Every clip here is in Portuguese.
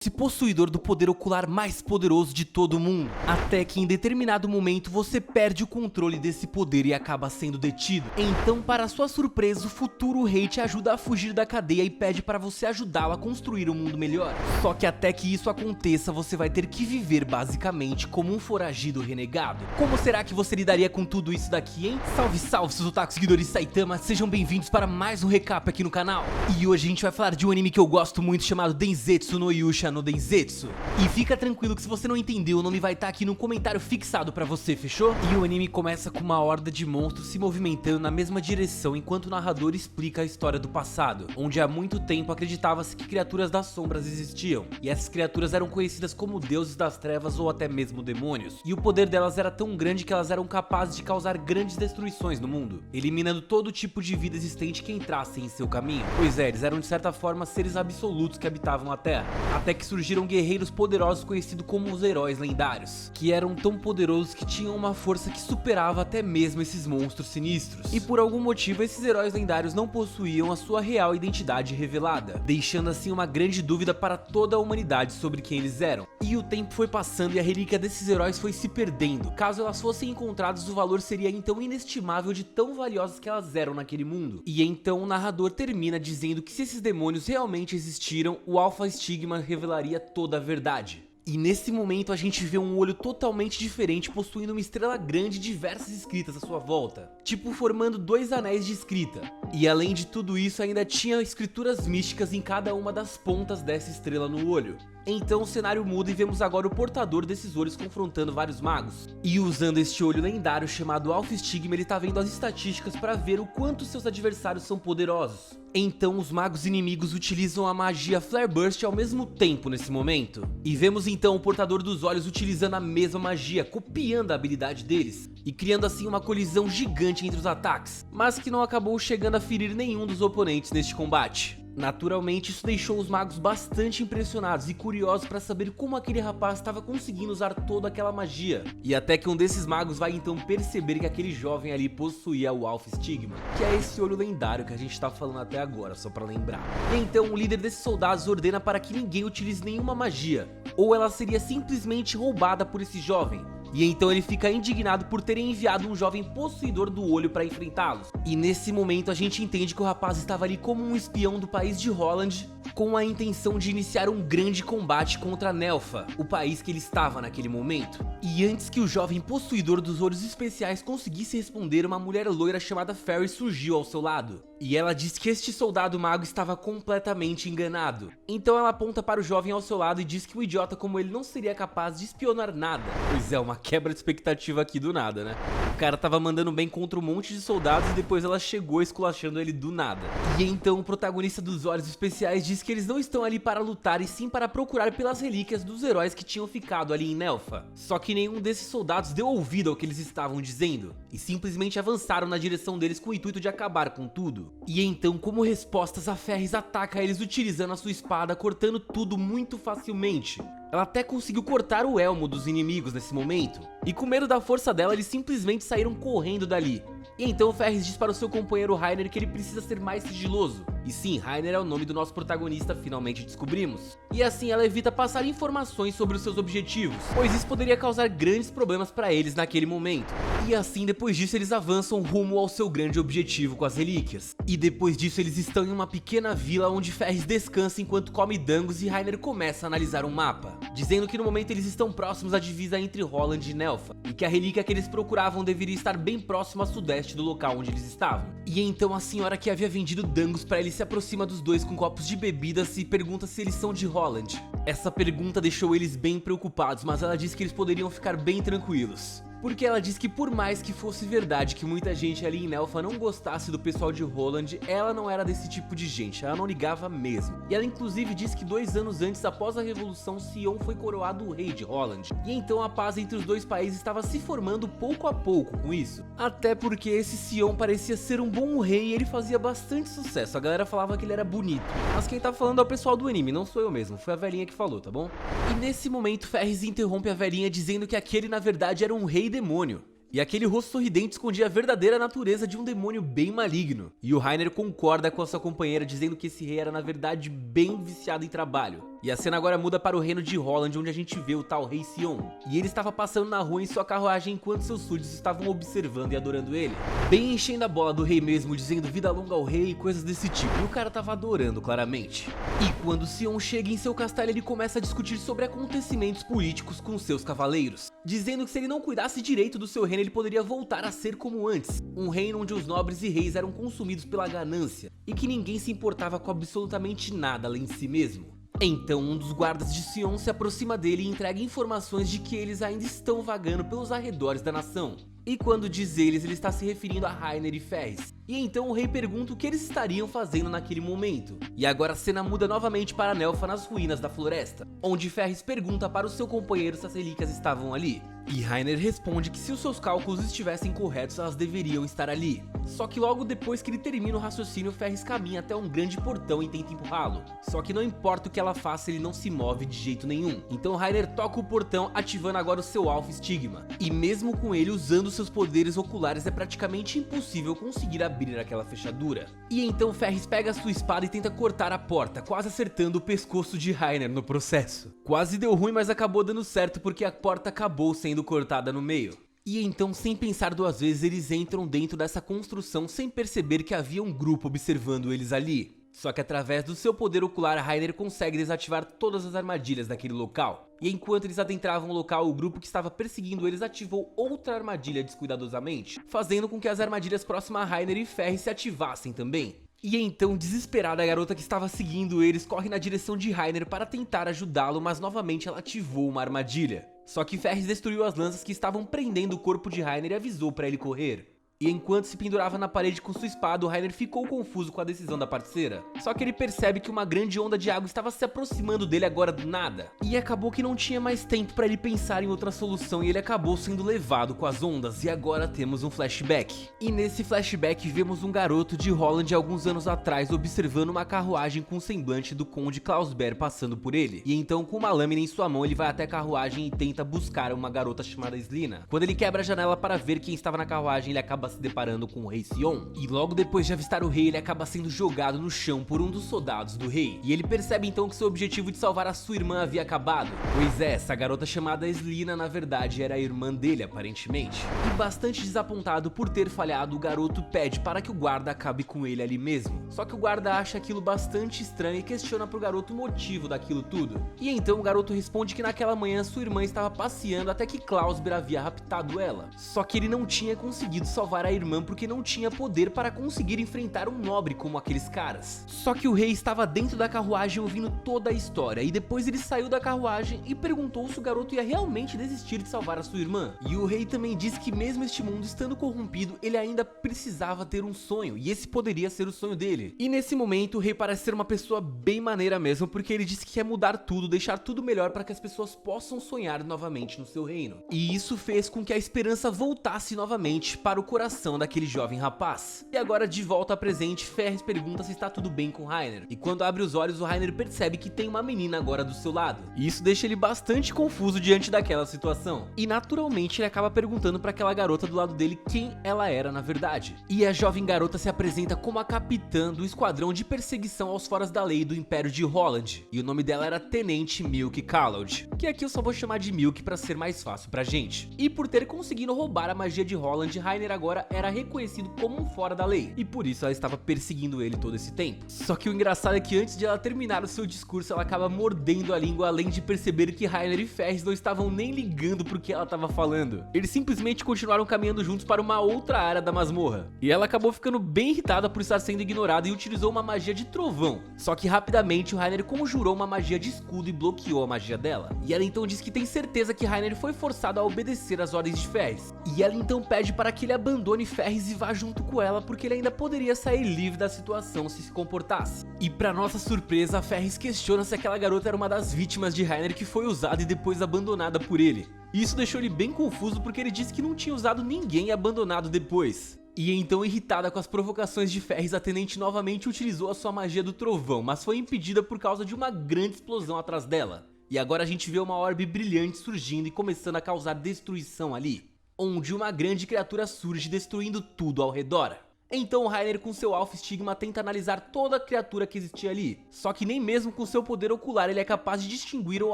esse possuidor do poder ocular mais poderoso de todo o mundo, até que em determinado momento você perde o controle desse poder e acaba sendo detido. Então, para sua surpresa, o futuro rei te ajuda a fugir da cadeia e pede para você ajudá-lo a construir um mundo melhor. Só que até que isso aconteça, você vai ter que viver basicamente como um foragido renegado. Como será que você lidaria com tudo isso daqui, hein? Salve, salve, seus otaku seguidores de Saitama, sejam bem-vindos para mais um recap aqui no canal. E hoje a gente vai falar de um anime que eu gosto muito chamado Densetsu no Yusha no Densetsu. E fica tranquilo que se você não entendeu, o nome vai estar aqui no comentário fixado pra você, fechou? E o anime começa com uma horda de monstros se movimentando na mesma direção enquanto o narrador explica a história do passado, onde há muito tempo acreditava-se que criaturas das sombras existiam, e essas criaturas eram conhecidas como deuses das trevas ou até mesmo demônios, e o poder delas era tão grande que elas eram capazes de causar grandes destruições no mundo, eliminando todo tipo de vida existente que entrasse em seu caminho. Pois é, eles eram de certa forma seres absolutos que habitavam a Terra, até que surgiram guerreiros poderosos conhecidos como os heróis lendários, que eram tão poderosos que tinham uma força que superava até mesmo esses monstros sinistros. E por algum motivo esses heróis lendários não possuíam a sua real identidade revelada, deixando assim uma grande dúvida para toda a humanidade sobre quem eles eram. E o tempo foi passando e a relíquia desses heróis foi se perdendo. Caso elas fossem encontradas, o valor seria então inestimável de tão valiosas que elas eram naquele mundo. E então o narrador termina dizendo que se esses demônios realmente existiram, o Alpha Stigma revelaria toda a verdade. E nesse momento a gente vê um olho totalmente diferente possuindo uma estrela grande e diversas escritas à sua volta, tipo formando dois anéis de escrita. E além de tudo isso ainda tinha escrituras místicas em cada uma das pontas dessa estrela no olho. Então o cenário muda e vemos agora o portador desses olhos confrontando vários magos. E usando este olho lendário chamado Alpha Stigma, ele tá vendo as estatísticas para ver o quanto seus adversários são poderosos. Então os magos inimigos utilizam a magia Flare Burst ao mesmo tempo nesse momento. E vemos então o portador dos olhos utilizando a mesma magia, copiando a habilidade deles, e criando assim uma colisão gigante entre os ataques, mas que não acabou chegando a ferir nenhum dos oponentes neste combate. Naturalmente, isso deixou os magos bastante impressionados e curiosos para saber como aquele rapaz estava conseguindo usar toda aquela magia. E até que um desses magos vai então perceber que aquele jovem ali possuía o Alpha Stigma, que é esse olho lendário que a gente tá falando até agora, só para lembrar. E então o líder desses soldados ordena para que ninguém utilize nenhuma magia, ou ela seria simplesmente roubada por esse jovem. E então ele fica indignado por terem enviado um jovem possuidor do olho para enfrentá-los. E nesse momento a gente entende que o rapaz estava ali como um espião do país de Holland, com a intenção de iniciar um grande combate contra Nelfa, o país que ele estava naquele momento. E antes que o jovem possuidor dos olhos especiais conseguisse responder, uma mulher loira chamada Fairy surgiu ao seu lado. E ela diz que este soldado mago estava completamente enganado. Então ela aponta para o jovem ao seu lado e diz que um idiota como ele não seria capaz de espionar nada. Pois é, uma quebra de expectativa aqui do nada, né? O cara tava mandando bem contra um monte de soldados e depois ela chegou esculachando ele do nada. E então o protagonista dos olhos especiais diz que eles não estão ali para lutar e sim para procurar pelas relíquias dos heróis que tinham ficado ali em Nelfa. Só que nenhum desses soldados deu ouvido ao que eles estavam dizendo e simplesmente avançaram na direção deles com o intuito de acabar com tudo. E então, como respostas, a Ferris ataca eles utilizando a sua espada, cortando tudo muito facilmente. Ela até conseguiu cortar o elmo dos inimigos nesse momento, e com medo da força dela, eles simplesmente saíram correndo dali. E então Ferris diz para o seu companheiro Rainer que ele precisa ser mais sigiloso. E sim, Rainer é o nome do nosso protagonista, finalmente descobrimos. E assim ela evita passar informações sobre os seus objetivos, pois isso poderia causar grandes problemas para eles naquele momento. E assim, depois disso, eles avançam rumo ao seu grande objetivo com as relíquias. E depois disso, eles estão em uma pequena vila onde Ferris descansa enquanto come dangos e Rainer começa a analisar um mapa, dizendo que no momento eles estão próximos à divisa entre Holland e Nelfa, e que a relíquia que eles procuravam deveria estar bem próximo a sudeste do local onde eles estavam. E então a senhora que havia vendido dangos para eles se aproxima dos dois com copos de bebidas e pergunta se eles são de Holland. Essa pergunta deixou eles bem preocupados, mas ela disse que eles poderiam ficar bem tranquilos. Porque ela diz que por mais que fosse verdade que muita gente ali em Nelfa não gostasse do pessoal de Holland, ela não era desse tipo de gente, ela não ligava mesmo. E ela inclusive diz que 2 anos antes, após a revolução, Sion foi coroado o rei de Holland. E então a paz entre os dois países estava se formando pouco a pouco com isso. Até porque esse Sion parecia ser um bom rei e ele fazia bastante sucesso, a galera falava que ele era bonito. Mas quem tá falando é o pessoal do anime, não sou eu mesmo, foi a velhinha que falou, tá bom? E nesse momento Ferris interrompe a velhinha dizendo que aquele na verdade era um rei demônio. E aquele rosto sorridente escondia a verdadeira natureza de um demônio bem maligno. E o Rainer concorda com a sua companheira dizendo que esse rei era na verdade bem viciado em trabalho. E a cena agora muda para o reino de Holland, onde a gente vê o tal Rei Sion. E ele estava passando na rua em sua carruagem enquanto seus súditos estavam observando e adorando ele. Bem enchendo a bola do rei mesmo, dizendo vida longa ao rei e coisas desse tipo. E o cara tava adorando, claramente. E quando Sion chega em seu castelo, ele começa a discutir sobre acontecimentos políticos com seus cavaleiros, dizendo que se ele não cuidasse direito do seu reino, ele poderia voltar a ser como antes. Um reino onde os nobres e reis eram consumidos pela ganância e que ninguém se importava com absolutamente nada além de si mesmo. Então um dos guardas de Sion se aproxima dele e entrega informações de que eles ainda estão vagando pelos arredores da nação. E quando diz eles, ele está se referindo a Rainer e Ferris. E então o rei pergunta o que eles estariam fazendo naquele momento. E agora a cena muda novamente para Nelfa nas ruínas da floresta, onde Ferris pergunta para o seu companheiro se as relíquias estavam ali. E Rainer responde que se os seus cálculos estivessem corretos, elas deveriam estar ali. Só que logo depois que ele termina o raciocínio, Ferris caminha até um grande portão e tenta empurrá-lo. Só que não importa o que ela faça, ele não se move de jeito nenhum. Então Rainer toca o portão, ativando agora o seu Alpha Stigma. E mesmo com ele usando seus poderes oculares, é praticamente impossível conseguir abrir aquela fechadura. E então Ferris pega a sua espada e tenta cortar a porta, quase acertando o pescoço de Rainer no processo. Quase deu ruim, mas acabou dando certo porque a porta acabou sendo cortada no meio. E então, sem pensar duas vezes, eles entram dentro dessa construção sem perceber que havia um grupo observando eles ali. Só que através do seu poder ocular, Rainer consegue desativar todas as armadilhas daquele local. E enquanto eles adentravam o local, o grupo que estava perseguindo eles ativou outra armadilha descuidadosamente, fazendo com que as armadilhas próximas a Rainer e Ferris se ativassem também. E então, desesperada, a garota que estava seguindo eles corre na direção de Rainer para tentar ajudá-lo, mas novamente ela ativou uma armadilha. Só que Ferris destruiu as lanças que estavam prendendo o corpo de Rainer e avisou para ele correr. E enquanto se pendurava na parede com sua espada, o Rainer ficou confuso com a decisão da parceira. Só que ele percebe que uma grande onda de água estava se aproximando dele agora do nada. E acabou que não tinha mais tempo para ele pensar em outra solução e ele acabou sendo levado com as ondas. E agora temos um flashback. E nesse flashback vemos um garoto de Holland alguns anos atrás observando uma carruagem com o semblante do Conde Klausber passando por ele. E então, com uma lâmina em sua mão, ele vai até a carruagem e tenta buscar uma garota chamada Slina. Quando ele quebra a janela para ver quem estava na carruagem, ele acaba se deparando com o Rei Sion. E logo depois de avistar o rei, ele acaba sendo jogado no chão por um dos soldados do rei. E ele percebe então que seu objetivo de salvar a sua irmã havia acabado. Pois é, essa garota chamada Slina na verdade era a irmã dele, aparentemente. E bastante desapontado por ter falhado, o garoto pede para que o guarda acabe com ele ali mesmo. Só que o guarda acha aquilo bastante estranho e questiona pro garoto o motivo daquilo tudo. E então o garoto responde que naquela manhã sua irmã estava passeando até que Klausber havia raptado ela. Só que ele não tinha conseguido salvar a irmã porque não tinha poder para conseguir enfrentar um nobre como aqueles caras. Só que o rei estava dentro da carruagem ouvindo toda a história e depois ele saiu da carruagem e perguntou se o garoto ia realmente desistir de salvar a sua irmã. E o rei também disse que mesmo este mundo estando corrompido, ele ainda precisava ter um sonho e esse poderia ser o sonho dele. E nesse momento o rei parece ser uma pessoa bem maneira mesmo, porque ele disse que quer mudar tudo, deixar tudo melhor para que as pessoas possam sonhar novamente no seu reino. E isso fez com que a esperança voltasse novamente para o coração daquele jovem rapaz. E agora de volta ao presente, Ferris pergunta se está tudo bem com Rainer. E quando abre os olhos, o Rainer percebe que tem uma menina agora do seu lado. E isso deixa ele bastante confuso diante daquela situação. E naturalmente ele acaba perguntando para aquela garota do lado dele quem ela era na verdade. E a jovem garota se apresenta como a capitã do esquadrão de perseguição aos foras da lei do Império de Holland. E o nome dela era Tenente Milk Callowd, que aqui eu só vou chamar de Milk para ser mais fácil pra gente. E por ter conseguido roubar a magia de Holland, Rainer agora era reconhecido como um fora da lei, e por isso ela estava perseguindo ele todo esse tempo. Só que o engraçado é que antes de ela terminar o seu discurso, ela acaba mordendo a língua, além de perceber que Rainer e Ferris não estavam nem ligando pro que ela estava falando. Eles simplesmente continuaram caminhando juntos para uma outra área da masmorra, e ela acabou ficando bem irritada por estar sendo ignorada e utilizou uma magia de trovão. Só que rapidamente o Rainer conjurou uma magia de escudo e bloqueou a magia dela. E ela então diz que tem certeza que Rainer foi forçado a obedecer às ordens de Ferris. E ela então pede para que ele abandone Ferris e vá junto com ela, porque ele ainda poderia sair livre da situação se comportasse. E pra nossa surpresa, Ferris questiona se aquela garota era uma das vítimas de Rainer que foi usada e depois abandonada por ele. E isso deixou ele bem confuso porque ele disse que não tinha usado ninguém e abandonado depois. E então, irritada com as provocações de Ferris, a Tenente novamente utilizou a sua magia do trovão, mas foi impedida por causa de uma grande explosão atrás dela. E agora a gente vê uma orbe brilhante surgindo e começando a causar destruição ali, onde uma grande criatura surge destruindo tudo ao redor. Então Rainer com seu Alpha Stigma tenta analisar toda a criatura que existia ali, só que nem mesmo com seu poder ocular ele é capaz de distinguir ou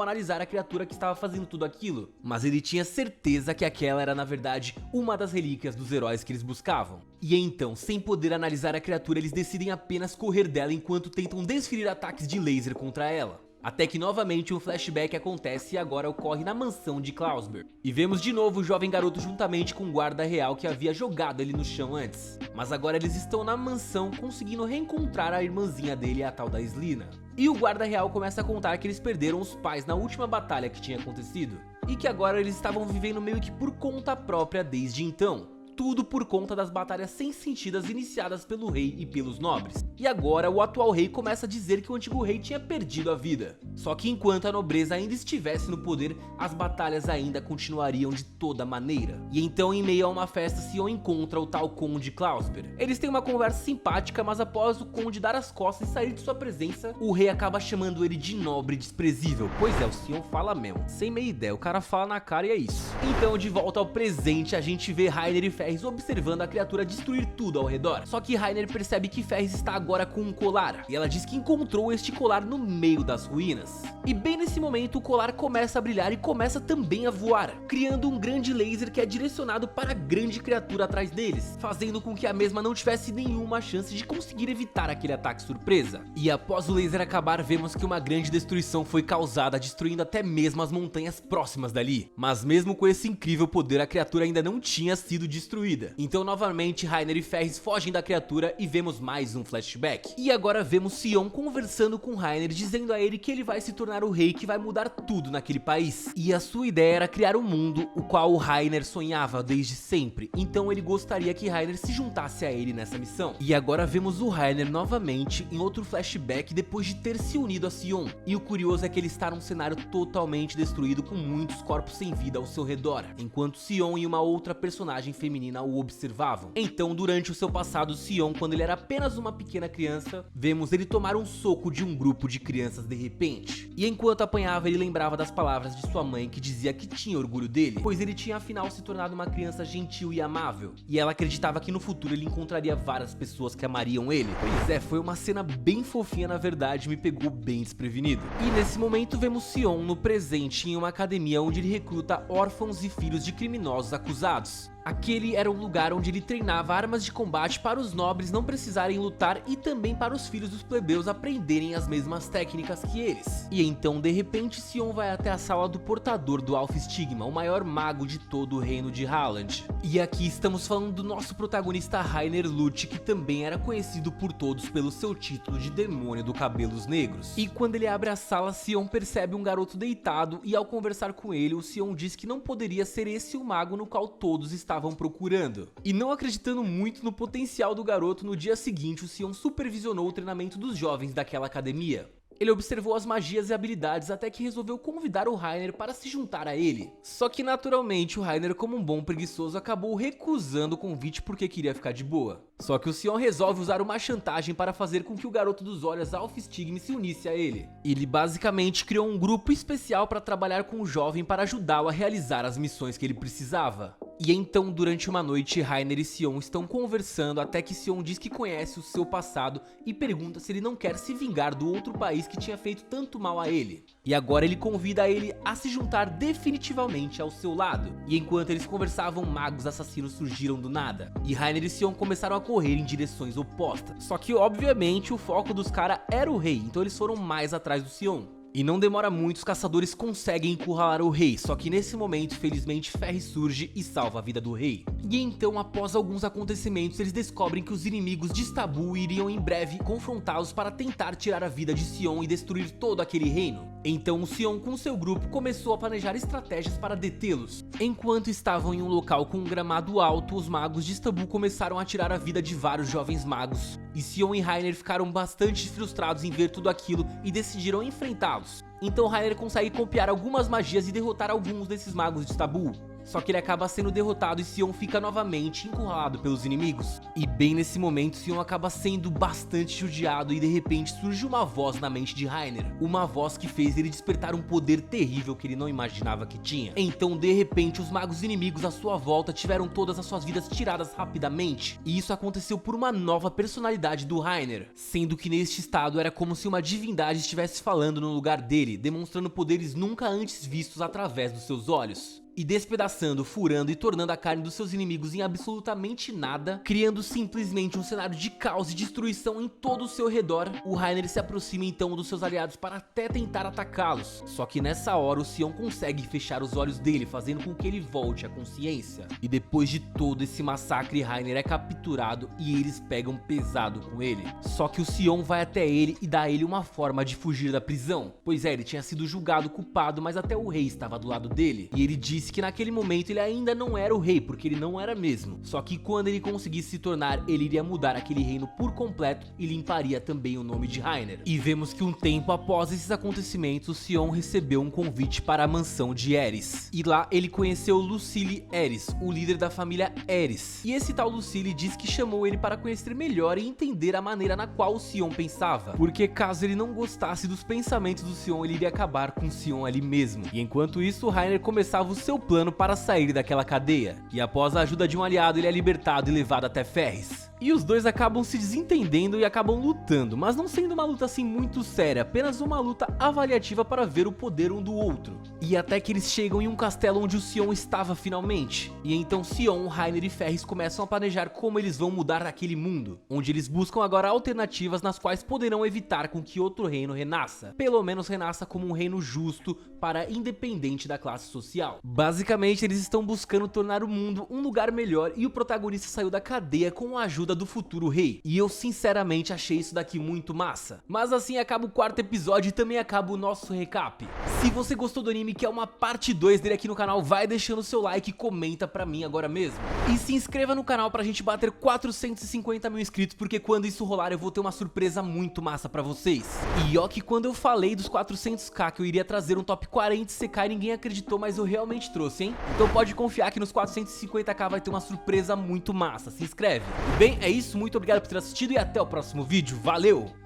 analisar a criatura que estava fazendo tudo aquilo, mas ele tinha certeza que aquela era na verdade uma das relíquias dos heróis que eles buscavam. E então, sem poder analisar a criatura, eles decidem apenas correr dela enquanto tentam desferir ataques de laser contra ela. Até que novamente um flashback acontece e agora ocorre na mansão de Klausberg. E vemos de novo o jovem garoto juntamente com o guarda real que havia jogado ele no chão antes. Mas agora eles estão na mansão conseguindo reencontrar a irmãzinha dele, a tal da Slina. E o guarda real começa a contar que eles perderam os pais na última batalha que tinha acontecido. E que agora eles estavam vivendo meio que por conta própria desde então. Tudo por conta das batalhas sem sentido iniciadas pelo rei e pelos nobres. E agora o atual rei começa a dizer que o antigo rei tinha perdido a vida. Só que enquanto a nobreza ainda estivesse no poder, as batalhas ainda continuariam de toda maneira. E então, em meio a uma festa, Sion encontra o tal Conde Klausberg. Eles têm uma conversa simpática, mas após o Conde dar as costas e sair de sua presença, o rei acaba chamando ele de nobre desprezível. Pois é, o Sion fala mesmo, sem meia ideia, o cara fala na cara e é isso. Então, de volta ao presente, a gente vê Rainer e Ferris observando a criatura destruir tudo ao redor. Só que Rainer percebe que Ferris está agora com um colar, e ela diz que encontrou este colar no meio das ruínas. E bem nesse momento o colar começa a brilhar e começa também a voar, criando um grande laser que é direcionado para a grande criatura atrás deles, fazendo com que a mesma não tivesse nenhuma chance de conseguir evitar aquele ataque surpresa. E após o laser acabar, vemos que uma grande destruição foi causada, destruindo até mesmo as montanhas próximas dali. Mas mesmo com esse incrível poder, a criatura ainda não tinha sido destruída. Então novamente Rainer e Ferris fogem da criatura e vemos mais um flashback. E agora vemos Sion conversando com Rainer, dizendo a ele que ele vai se tornar o rei que vai mudar tudo naquele país. E a sua ideia era criar um mundo o qual o Rainer sonhava desde sempre. Então ele gostaria que Rainer se juntasse a ele nessa missão. E agora vemos o Rainer novamente em outro flashback depois de ter se unido a Sion. E o curioso é que ele está num cenário totalmente destruído com muitos corpos sem vida ao seu redor, enquanto Sion e uma outra personagem feminina o observavam. Então, durante o seu passado, Sion, quando ele era apenas uma pequena criança, vemos ele tomar um soco de um grupo de crianças de repente. E enquanto apanhava, ele lembrava das palavras de sua mãe que dizia que tinha orgulho dele, pois ele tinha afinal se tornado uma criança gentil e amável. E ela acreditava que no futuro ele encontraria várias pessoas que amariam ele. Pois é, foi uma cena bem fofinha, na verdade, me pegou bem desprevenido. E nesse momento vemos Sion no presente em uma academia onde ele recruta órfãos e filhos de criminosos acusados. Aquele era um lugar onde ele treinava armas de combate para os nobres não precisarem lutar e também para os filhos dos plebeus aprenderem as mesmas técnicas que eles. E então, de repente, Sion vai até a sala do portador do Alpha Stigma, o maior mago de todo o reino de Halland. E aqui estamos falando do nosso protagonista Rainer Lute, que também era conhecido por todos pelo seu título de Demônio do Cabelos Negros. E quando ele abre a sala, Sion percebe um garoto deitado e ao conversar com ele, o Sion diz que não poderia ser esse o mago no qual todos estavam procurando. E não acreditando muito no potencial do garoto, no dia seguinte o Sion supervisionou o treinamento dos jovens daquela academia. Ele observou as magias e habilidades até que resolveu convidar o Rainer para se juntar a ele. Só que naturalmente o Rainer, como um bom preguiçoso, acabou recusando o convite porque queria ficar de boa. Só que o Sion resolve usar uma chantagem para fazer com que o garoto dos olhos Alpha Stigma se unisse a ele. Ele basicamente criou um grupo especial para trabalhar com o jovem para ajudá-lo a realizar as missões que ele precisava. E então, durante uma noite, Rainer e Sion estão conversando até que Sion diz que conhece o seu passado e pergunta se ele não quer se vingar do outro país que tinha feito tanto mal a ele. E agora ele convida ele a se juntar definitivamente ao seu lado. E enquanto eles conversavam, magos assassinos surgiram do nada. E Rainer e Sion começaram a correr em direções opostas. Só que obviamente o foco dos caras era o rei, então eles foram mais atrás do Sion. E não demora muito, os caçadores conseguem encurralar o rei, só que nesse momento, felizmente, Ferris surge e salva a vida do rei. E então, após alguns acontecimentos, eles descobrem que os inimigos de Istanbul iriam em breve confrontá-los para tentar tirar a vida de Sion e destruir todo aquele reino. Então o Sion com seu grupo começou a planejar estratégias para detê-los. Enquanto estavam em um local com um gramado alto, os magos de Istanbul começaram a tirar a vida de vários jovens magos. E Sion e Rainer ficaram bastante frustrados em ver tudo aquilo e decidiram enfrentá-los. Então Rainer consegue copiar algumas magias e derrotar alguns desses magos de Istanbul. Só que ele acaba sendo derrotado e Sion fica novamente encurralado pelos inimigos. E bem nesse momento, Sion acaba sendo bastante judiado e de repente surge uma voz na mente de Reiner. Uma voz que fez ele despertar um poder terrível que ele não imaginava que tinha. Então de repente os magos inimigos à sua volta tiveram todas as suas vidas tiradas rapidamente. E isso aconteceu por uma nova personalidade do Reiner. Sendo que neste estado era como se uma divindade estivesse falando no lugar dele, demonstrando poderes nunca antes vistos através dos seus olhos. E despedaçando, furando e tornando a carne dos seus inimigos em absolutamente nada, criando simplesmente um cenário de caos e destruição em todo o seu redor, o Reiner se aproxima então dos seus aliados para até tentar atacá-los. Só que nessa hora o Sion consegue fechar os olhos dele, fazendo com que ele volte à consciência. E depois de todo esse massacre, Reiner é capturado e eles pegam pesado com ele. Só que o Sion vai até ele e dá a ele uma forma de fugir da prisão. Pois é, ele tinha sido julgado culpado, mas até o rei estava do lado dele. E ele disse que naquele momento ele ainda não era o rei, porque ele não era mesmo. Só que quando ele conseguisse se tornar, ele iria mudar aquele reino por completo e limparia também o nome de Reiner. E vemos que um tempo após esses acontecimentos, Sion recebeu um convite para a mansão de Aerys. E lá ele conheceu Lucille Aerys, o líder da família Aerys. E esse tal Lucille diz que chamou ele para conhecer melhor e entender a maneira na qual o Sion pensava. Porque caso ele não gostasse dos pensamentos do Sion, ele iria acabar com o Sion ali mesmo. E enquanto isso, Reiner começava o seu plano para sair daquela cadeia, e após a ajuda de um aliado ele é libertado e levado até Ferris. E os dois acabam se desentendendo e acabam lutando, mas não sendo uma luta assim muito séria, apenas uma luta avaliativa para ver o poder um do outro. E até que eles chegam em um castelo onde o Sion estava finalmente. E então Sion, Reiner e Ferris começam a planejar como eles vão mudar aquele mundo, onde eles buscam agora alternativas nas quais poderão evitar com que outro reino renasça. Pelo menos renasça como um reino justo para independente da classe social. Basicamente eles estão buscando tornar o mundo um lugar melhor e o protagonista saiu da cadeia com a ajuda do futuro rei. E eu sinceramente achei isso daqui muito massa. Mas assim acaba o quarto episódio e também acaba o nosso recap. Se você gostou do anime e quer uma parte 2 dele aqui no canal, vai deixando seu like e comenta pra mim agora mesmo. E se inscreva no canal pra gente bater 450 mil inscritos, porque quando isso rolar eu vou ter uma surpresa muito massa pra vocês. E ó que quando eu falei dos 400k que eu iria trazer um top 40 CK, ninguém acreditou, mas eu realmente trouxe, hein? Então pode confiar que nos 450k vai ter uma surpresa muito massa. Se inscreve. E bem, é isso, muito obrigado por ter assistido e até o próximo vídeo, valeu!